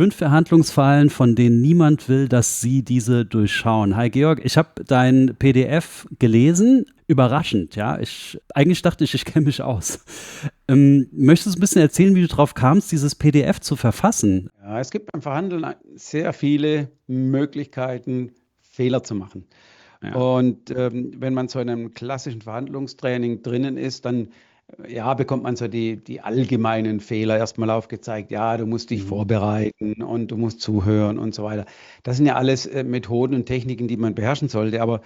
5 Verhandlungsfallen, von denen niemand will, dass Sie diese durchschauen. Hi Georg, ich habe dein PDF gelesen. Überraschend, ja. Eigentlich dachte ich kenne mich aus. Möchtest du ein bisschen erzählen, wie du drauf kamst, dieses PDF zu verfassen? Ja, es gibt beim Verhandeln sehr viele Möglichkeiten, Fehler zu machen. Ja. Und wenn man so in einem klassischen Verhandlungstraining drinnen ist, dann ja, bekommt man so die allgemeinen Fehler erstmal aufgezeigt. Ja, du musst dich Mhm. vorbereiten und du musst zuhören und so weiter. Das sind ja alles Methoden und Techniken, die man beherrschen sollte. Aber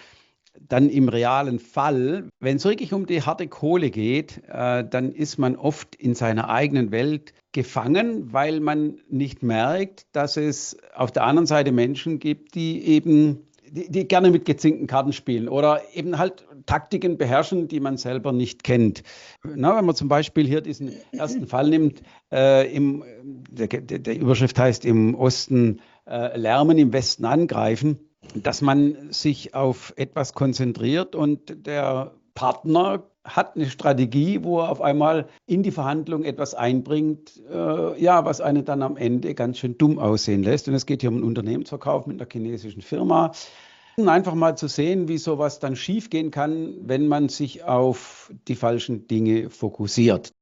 dann im realen Fall, wenn es wirklich um die harte Kohle geht, dann ist man oft in seiner eigenen Welt gefangen, weil man nicht merkt, dass es auf der anderen Seite Menschen gibt, die gerne mit gezinkten Karten spielen oder eben halt Taktiken beherrschen, die man selber nicht kennt. Na, wenn man zum Beispiel hier diesen ersten Fall nimmt, der Überschrift heißt im Osten lärmen, im Westen angreifen, dass man sich auf etwas konzentriert und der Partner hat eine Strategie, wo er auf einmal in die Verhandlung etwas einbringt, ja, was einen dann am Ende ganz schön dumm aussehen lässt. Und es geht hier um einen Unternehmensverkauf mit einer chinesischen Firma. Einfach mal zu sehen, wie sowas dann schiefgehen kann, wenn man sich auf die falschen Dinge fokussiert.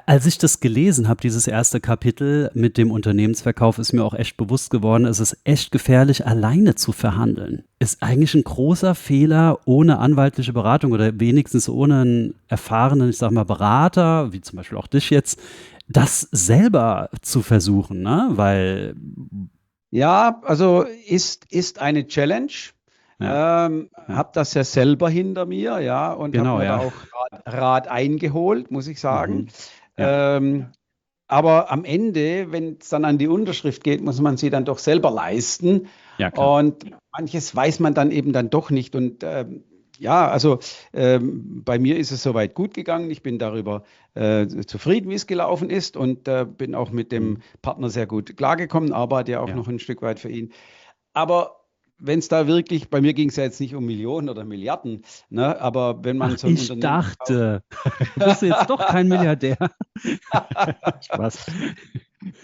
Als ich das gelesen habe, dieses erste Kapitel mit dem Unternehmensverkauf, ist mir auch echt bewusst geworden, es ist echt gefährlich, alleine zu verhandeln. Ist eigentlich ein großer Fehler, ohne anwaltliche Beratung oder wenigstens ohne einen erfahrenen, ich sag mal, Berater, wie zum Beispiel auch dich jetzt, das selber zu versuchen, ne? Weil, Ja, also ist eine Challenge. ja, ja, Habe das ja selber hinter mir, ja, und habe genau, mir da ja. auch Rat eingeholt, muss ich sagen. Mhm. Ja, Ähm, aber am Ende, wenn es dann an die Unterschrift geht, muss man sie dann doch selber leisten. ja, klar. Und manches weiß man dann eben dann doch nicht. Und ja, also bei mir ist es soweit gut gegangen. Ich bin darüber zufrieden, wie es gelaufen ist und bin auch mit dem Mhm. Partner sehr gut klargekommen, arbeite ja auch Ja. noch ein Stück weit für ihn. Aber wenn es da wirklich, bei mir ging es ja jetzt nicht um Millionen oder Milliarden, ne, aber wenn man Ach, so ein ich Unternehmen kauft, dachte, bist du jetzt doch kein Milliardär? Spaß.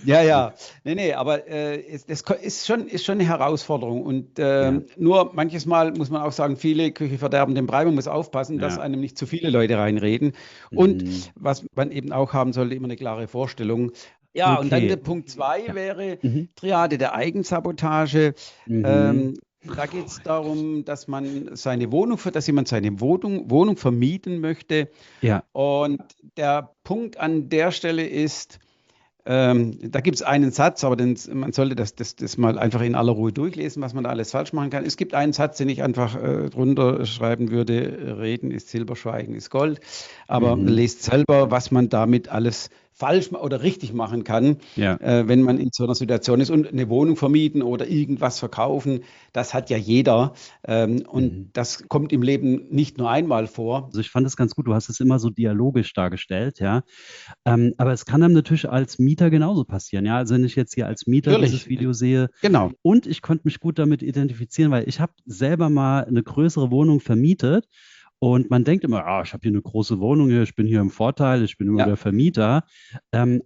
ja, ja, nee, aber ist schon eine Herausforderung. Und Ja, nur manches Mal muss man auch sagen, viele Küche verderben den Brei. Man muss aufpassen, dass ja. einem nicht zu viele Leute reinreden. Und Mhm. was man eben auch haben sollte, immer eine klare Vorstellung. Ja, und dann der Okay. Punkt zwei Ja. wäre Mhm. Triade der Eigensabotage. Mhm. Ähm, Da geht es darum, dass jemand seine Wohnung vermieten möchte. Ja. Und der Punkt an der Stelle ist, da gibt es einen Satz, aber man sollte das mal einfach in aller Ruhe durchlesen, was man da alles falsch machen kann. Es gibt einen Satz, den ich einfach drunter schreiben würde: Reden ist Silber, Schweigen ist Gold. Aber Mhm. lest selber, was man damit alles oder richtig machen kann, Ja. wenn man in so einer Situation ist. Und eine Wohnung vermieten oder irgendwas verkaufen, das hat ja jeder. Und Mhm. das kommt im Leben nicht nur einmal vor. Also ich fand es ganz gut, du hast es immer so dialogisch dargestellt, ja. Aber es kann einem natürlich als Mieter genauso passieren, ja. Also wenn ich jetzt hier als Mieter dieses Natürlich, Video sehe genau. und ich konnte mich gut damit identifizieren, weil ich habe selber mal eine größere Wohnung vermietet und man denkt immer, ah, ich habe hier eine große Wohnung hier, ich bin hier im Vorteil, ich bin immer Ja. der Vermieter.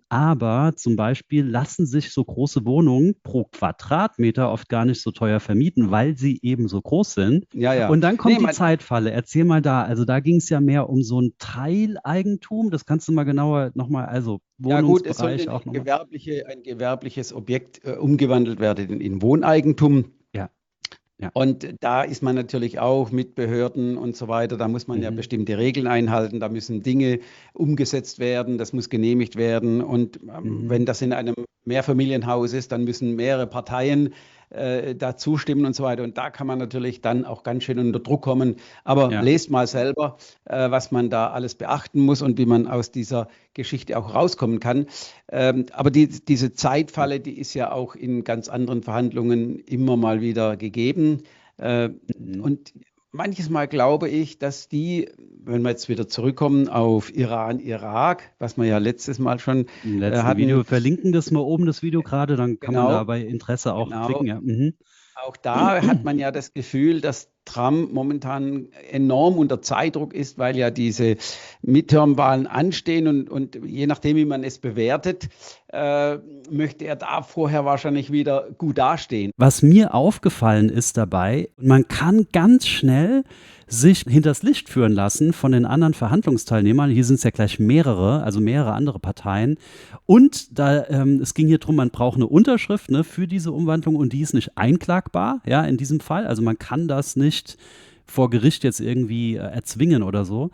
Aber zum Beispiel lassen sich so große Wohnungen pro Quadratmeter oft gar nicht so teuer vermieten, weil sie eben so groß sind. Ja, ja. Und dann Nee, kommt die Zeitfalle. Erzähl mal da. Also da ging es ja mehr um so ein Teileigentum. Das kannst du mal genauer nochmal, also ja gut, es sollte Wohnungsbereich auch nochmal. ein gewerbliches Objekt umgewandelt werden in Wohneigentum. Ja, ja. Und da ist man natürlich auch mit Behörden und so weiter. Da muss man ja Mhm. bestimmte Regeln einhalten. Da müssen Dinge umgesetzt werden. Das muss genehmigt werden. Und Mhm. wenn das in einem Mehrfamilienhaus ist, dann müssen mehrere Parteien da zustimmen und so weiter. Und da kann man natürlich dann auch ganz schön unter Druck kommen. Aber Ja. lest mal selber, was man da alles beachten muss und wie man aus dieser Geschichte auch rauskommen kann. Aber diese Zeitfalle, die ist ja auch in ganz anderen Verhandlungen immer mal wieder gegeben. Äh, Mhm. und manches Mal glaube ich, dass die, wenn wir jetzt wieder zurückkommen auf Iran, Irak, was wir ja letztes Mal schon Im letzten hatten, Video verlinken das mal oben, das Video gerade, dann kann man da genau, bei Interesse auch genau, klicken. Ja. Mhm. auch da hat man ja das Gefühl, dass Trump momentan enorm unter Zeitdruck ist, weil ja diese Midterm-Wahlen anstehen und je nachdem, wie man es bewertet, möchte er da vorher wahrscheinlich wieder gut dastehen. Was mir aufgefallen ist dabei, man kann ganz schnell sich hinters Licht führen lassen von den anderen Verhandlungsteilnehmern. Hier sind es ja gleich mehrere, also mehrere andere Parteien. Und es ging hier drum, man braucht eine Unterschrift, ne, für diese Umwandlung und die ist nicht einklagbar, ja, in diesem Fall. Also man kann das nicht vor Gericht jetzt irgendwie erzwingen oder so.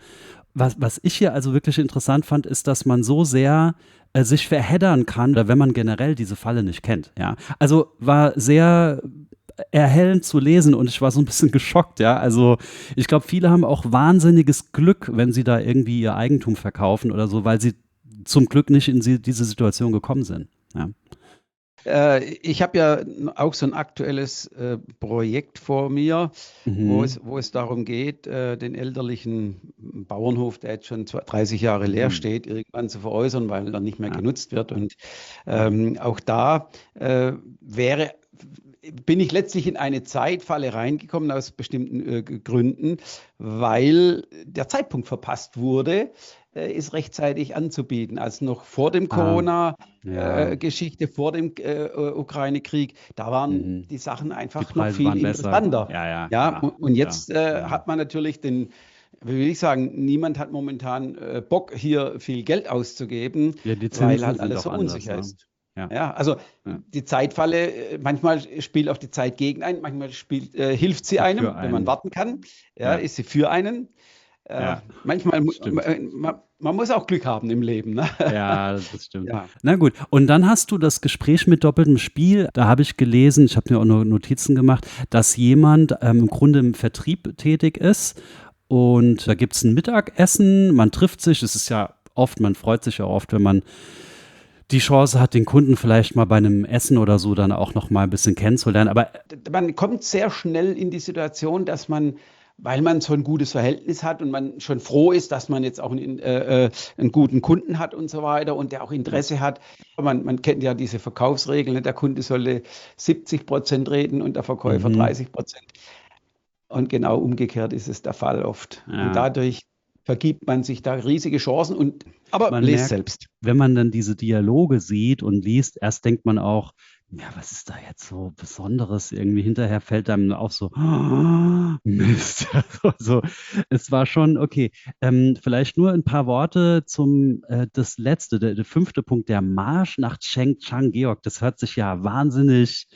Was ich hier also wirklich interessant fand, ist, dass man so sehr sich verheddern kann, wenn man generell diese Falle nicht kennt. Ja, also war sehr erhellend zu lesen und ich war so ein bisschen geschockt, ja. Also ich glaube, viele haben auch wahnsinniges Glück, wenn sie da irgendwie ihr Eigentum verkaufen oder so, weil sie zum Glück nicht in diese Situation gekommen sind. Ja. Ich habe ja auch so ein aktuelles Projekt vor mir, wo es darum geht, den elterlichen Bauernhof, der jetzt schon 30 Jahre leer steht, irgendwann zu veräußern, weil er nicht mehr genutzt wird. Und auch da bin ich letztlich in eine Zeitfalle reingekommen aus bestimmten Gründen, weil der Zeitpunkt verpasst wurde, es rechtzeitig anzubieten, als noch vor dem Corona-Geschichte, vor dem Ukraine-Krieg, da waren die Sachen einfach noch viel interessanter. Ja, und jetzt hat man natürlich wie will ich sagen, niemand hat momentan Bock, hier viel Geld auszugeben, weil halt alles so unsicher ist. Ja, also die Zeitfalle, manchmal spielt auch die Zeit gegen einen, manchmal hilft sie einem, wenn man warten kann, ist sie für einen. Manchmal, man muss auch Glück haben im Leben. Ne? Ja, das stimmt. Ja. Na gut, und dann hast du das Gespräch mit doppeltem Spiel. Da habe ich gelesen, ich habe mir auch noch Notizen gemacht, dass jemand im Grunde im Vertrieb tätig ist und da gibt es ein Mittagessen, man trifft sich, es ist ja oft, man freut sich ja oft, wenn man die Chance hat, den Kunden vielleicht mal bei einem Essen oder so dann auch noch mal ein bisschen kennenzulernen. Aber man kommt sehr schnell in die Situation, dass man, weil man so ein gutes Verhältnis hat und man schon froh ist, dass man jetzt auch einen guten Kunden hat und so weiter und der auch Interesse hat. Man kennt ja diese Verkaufsregeln, der Kunde sollte 70% reden und der Verkäufer 30%. Und genau umgekehrt ist es der Fall oft. Ja. Und dadurch vergibt man sich da riesige Chancen, aber man lest selbst. Wenn man dann diese Dialoge sieht und liest, erst denkt man auch, ja, was ist da jetzt so Besonderes? Irgendwie hinterher fällt einem auf so, Mist. Also, es war schon, okay. Vielleicht nur ein paar Worte zum, das letzte, der 5. Punkt, der Marsch nach Changchun, Georg. Das hört sich ja wahnsinnig,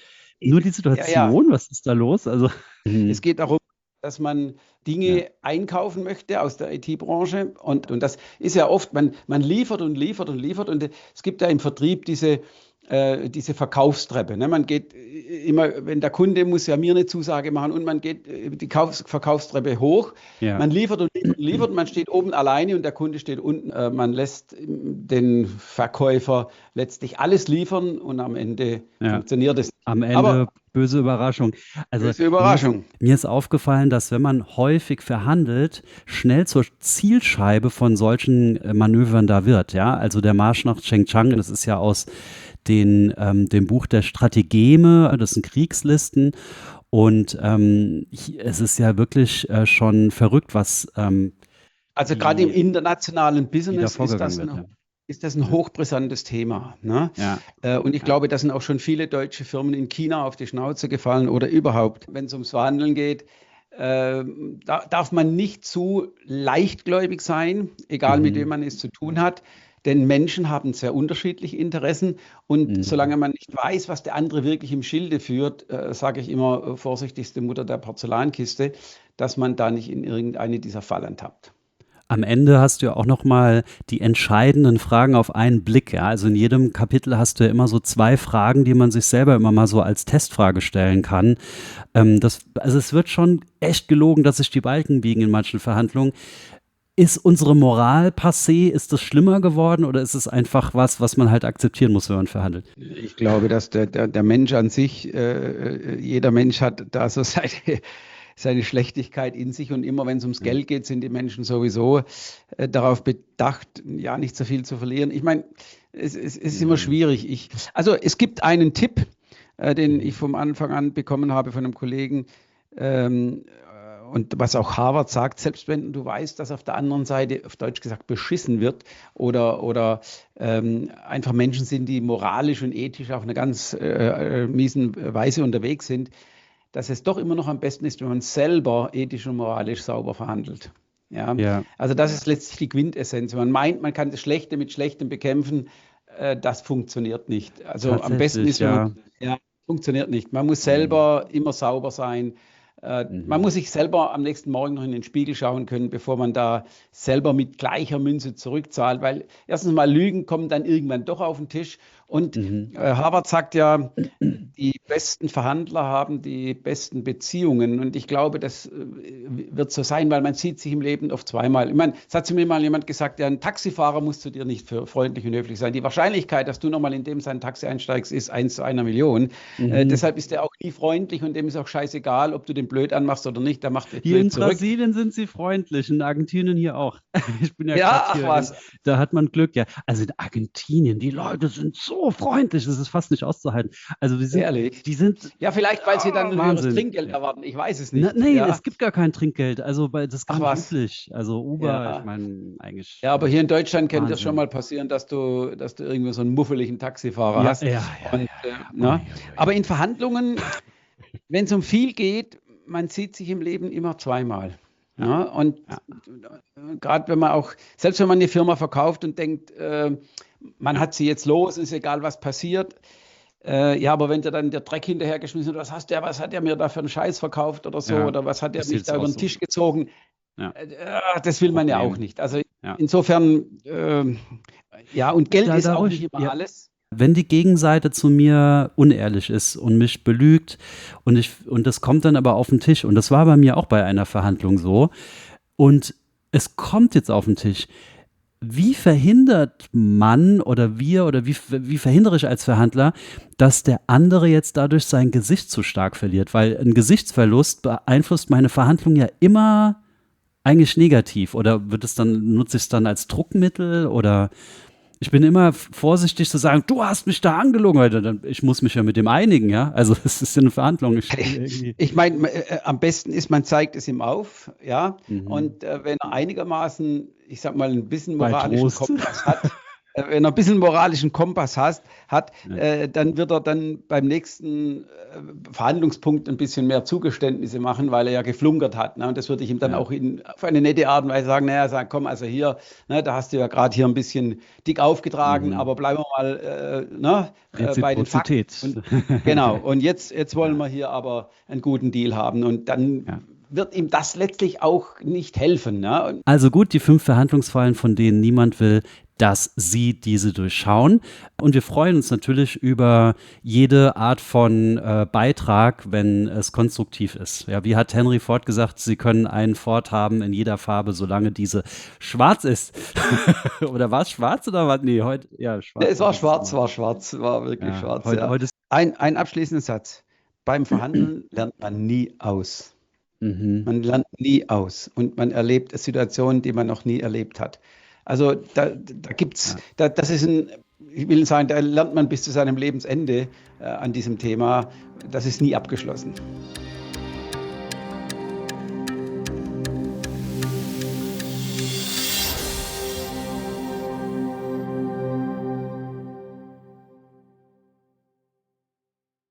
nur die Situation, was ist da los? Also, es geht darum, dass man Dinge einkaufen möchte aus der IT-Branche und das ist ja oft, man liefert und liefert und liefert und es gibt ja im Vertrieb diese Verkaufstreppe. Ne? Man geht immer, wenn der Kunde muss ja mir eine Zusage machen und man geht die Verkaufstreppe hoch. Ja. Man liefert und liefert und liefert, man steht oben alleine und der Kunde steht unten. Man lässt den Verkäufer letztlich alles liefern und am Ende funktioniert es. Am Ende böse Überraschung. Also böse Überraschung. Mir ist aufgefallen, dass wenn man häufig verhandelt, schnell zur Zielscheibe von solchen Manövern da wird. Ja, also der Marsch nach Changchun, das ist ja aus dem Buch der Strategeme, das sind Kriegslisten und es ist ja wirklich schon verrückt, was also gerade im internationalen Business ist das ein hochbrisantes Thema. Ne? Ja. Und ich glaube, da sind auch schon viele deutsche Firmen in China auf die Schnauze gefallen oder überhaupt, wenn es ums Verhandeln geht. Da darf man nicht zu leichtgläubig sein, egal mit wem man es zu tun hat. Denn Menschen haben sehr unterschiedliche Interessen und solange man nicht weiß, was der andere wirklich im Schilde führt, sage ich immer, vorsichtigste Mutter der Porzellankiste, dass man da nicht in irgendeine dieser Fallen tappt. Am Ende hast du ja auch nochmal die entscheidenden Fragen auf einen Blick. Ja? Also in jedem Kapitel hast du ja immer so 2 Fragen, die man sich selber immer mal so als Testfrage stellen kann. Also es wird schon echt gelogen, dass sich die Balken biegen in manchen Verhandlungen. Ist unsere Moral passé? Ist das schlimmer geworden oder ist es einfach was man halt akzeptieren muss, wenn man verhandelt? Ich glaube, dass der Mensch an sich, jeder Mensch hat da so seine Schlechtigkeit in sich und immer wenn es ums Geld geht, sind die Menschen sowieso darauf bedacht, ja, nicht so viel zu verlieren. Ich meine, es ist immer schwierig. Also es gibt einen Tipp, den ich vom Anfang an bekommen habe von einem Kollegen. Und was auch Harvard sagt, selbst wenn du weißt, dass auf der anderen Seite, auf Deutsch gesagt, beschissen wird oder einfach Menschen sind, die moralisch und ethisch auf eine ganz miesen Weise unterwegs sind, dass es doch immer noch am besten ist, wenn man selber ethisch und moralisch sauber verhandelt. Ja? Ja. Also das ist letztlich die Quintessenz. Man meint, man kann das Schlechte mit Schlechtem bekämpfen, das funktioniert nicht. Also am besten ist, wenn man, funktioniert nicht. Man muss selber immer sauber sein. Man muss sich selber am nächsten Morgen noch in den Spiegel schauen können, bevor man da selber mit gleicher Münze zurückzahlt, weil erstens mal Lügen kommen dann irgendwann doch auf den Tisch und Harvard sagt ja, die besten Verhandler haben die besten Beziehungen und ich glaube, das wird so sein, weil man sieht sich im Leben oft zweimal. Ich meine, es hat zu mir mal jemand gesagt, ja, ein Taxifahrer muss zu dir nicht freundlich und höflich sein. Die Wahrscheinlichkeit, dass du nochmal in dem sein Taxi einsteigst, ist 1 zu 1 Million. Deshalb ist er auch nie freundlich und dem ist auch scheißegal, ob du den blöd anmachst oder nicht, der macht blöd Hier in zurück. Brasilien sind sie freundlich, in Argentinien hier auch. Ich bin ja Ja, grad ach hier was. da hat man Glück, ja. Also in Argentinien, die Leute sind so freundlich, das ist fast nicht auszuhalten. Also Ehrlich? die sind Ja, vielleicht, weil sie dann ein höheres Wahnsinn. Trinkgeld erwarten. Ich weiß es nicht. Nee, Ja. es gibt gar kein Trinkgeld. Also das ist gar Ach nicht was. üblich. Also Uber, Ja. ich meine, eigentlich. Ja, aber hier in Deutschland kann das Wahnsinn. schon mal passieren, dass du irgendwie so einen muffeligen Taxifahrer hast. Ja. Und, ne? Aber in Verhandlungen, wenn es um viel geht, man sieht sich im Leben immer zweimal. Ja. Und gerade wenn man auch, selbst wenn man eine Firma verkauft und denkt, man hat sie jetzt los, ist egal, was passiert. Ja, aber wenn dir dann der Dreck hinterhergeschmissen wird, was hat der mir da für einen Scheiß verkauft oder so, oder was hat der mich passiert's da auch über den so. Tisch gezogen? Ja. Das will man ja Problem. auch nicht. Also Ja. insofern, und Geld ist auch ruhig, nicht immer alles. Wenn die Gegenseite zu mir unehrlich ist und mich belügt und das kommt dann aber auf den Tisch und das war bei mir auch bei einer Verhandlung so und es kommt jetzt auf den Tisch. Wie verhindert man oder wie verhindere ich als Verhandler, dass der andere jetzt dadurch sein Gesicht zu stark verliert? Weil ein Gesichtsverlust beeinflusst meine Verhandlung ja immer eigentlich negativ. Oder nutze ich es dann als Druckmittel? Oder ich bin immer vorsichtig zu sagen, du hast mich da angelogen. Ich muss mich ja mit dem einigen, ja? Also es ist ja eine Verhandlung. Ich meine, am besten ist, man zeigt es ihm auf, ja. Und wenn er einigermaßen, ich sag mal, ein bisschen moralischen Kompass hat, wenn er ein bisschen moralischen Kompass hat, dann wird er dann beim nächsten Verhandlungspunkt ein bisschen mehr Zugeständnisse machen, weil er ja geflunkert hat. Ne? Und das würde ich ihm dann auch auf eine nette Art und Weise sagen, komm, also hier, ne, da hast du ja gerade hier ein bisschen dick aufgetragen, aber bleiben wir mal bei den Fakten. Und, genau, und jetzt wollen wir hier aber einen guten Deal haben und dann wird ihm das letztlich auch nicht helfen. Ne? Also gut, die 5 Verhandlungsfallen, von denen niemand will, dass Sie diese durchschauen. Und wir freuen uns natürlich über jede Art von Beitrag, wenn es konstruktiv ist. Ja, wie hat Henry Ford gesagt, Sie können einen Ford haben in jeder Farbe, solange diese schwarz ist. Oder war es schwarz oder was? Nee, heute, schwarz. Es war schwarz, war wirklich schwarz. Heute ein abschließender Satz. Beim Verhandeln lernt man nie aus. Man lernt nie aus und man erlebt Situationen, die man noch nie erlebt hat. Also da gibt's, das ist ich will sagen, da lernt man bis zu seinem Lebensende an diesem Thema. Das ist nie abgeschlossen.